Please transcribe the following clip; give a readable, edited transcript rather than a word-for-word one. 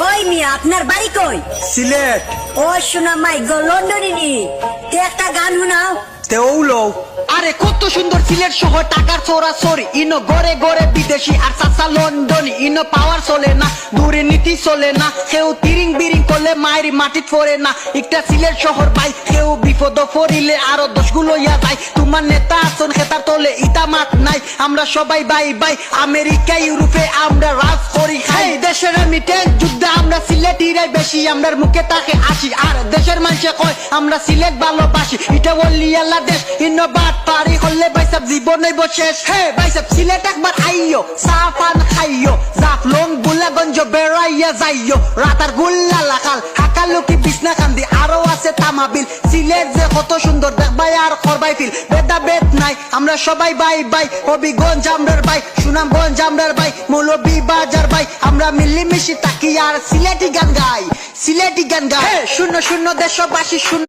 ওই মিয়া আপনার বাড়ি কই? সিলেট। ও শোনা মাই গো লন্ডনে নি একটা গান শোনাও। তেউলো। আরে কত সুন্দর সিলেট শহর, টাকার চোরাচুরি ইনো গড়ে গড়ে বিদেশি আর চাচা লন্ডনী ইনো পাওয়ার চলে না, দুর্নীতি চলে না, কেউ তিরিং বিরিং করলে মায়ের মাটিত পড়ে না। একটা সিলেট শহর ভাই, কেউ বিপদ পড়িলে আরো দশগুলো ইয়া যায়। তোমার নেতা আছেন খেতার তোলে ইটা মাত নাই, আমরা সবাই বাই বাই আমেরিকা ইউরোপে আমরা রাজ করি খাই। দেশের মিটেন যুদ্ধে আমরা সিলেটিরাই বেশি, আমরার মুখে তাকে আসি আর দেশের মানুষে কয় আমরা সিলেট ভালোবাসি। এটা বললি আল্লাহ দেশ ইনো বাট পারি হলে বাইসাব জীবনে বসেস। হে বাইসাব সিলেট একবার আইও, সাফান খাইও, জাফলং বুলাগঞ্জ বেড়াইয়া যাইও, রাতার গুল্লা লাখাল হাকালুকি বিছনা কান্দি আরো আছে তামাবিল। সিলেট যে কত সুন্দর দেখবাই আর করবাই ফিল, বেদা বেদ নাই আমরা সবাই বাই বাই। হবিগঞ্জ আমরার বাই, সুনামগঞ্জ আমরার বাই, মৌলভী বাজার বাই, আমরা মিলিমিশি থাকি আর সিলেটি গান গাই, সিলেটি গান গাই। শূন্য শূন্য দেশবাসী শূন্য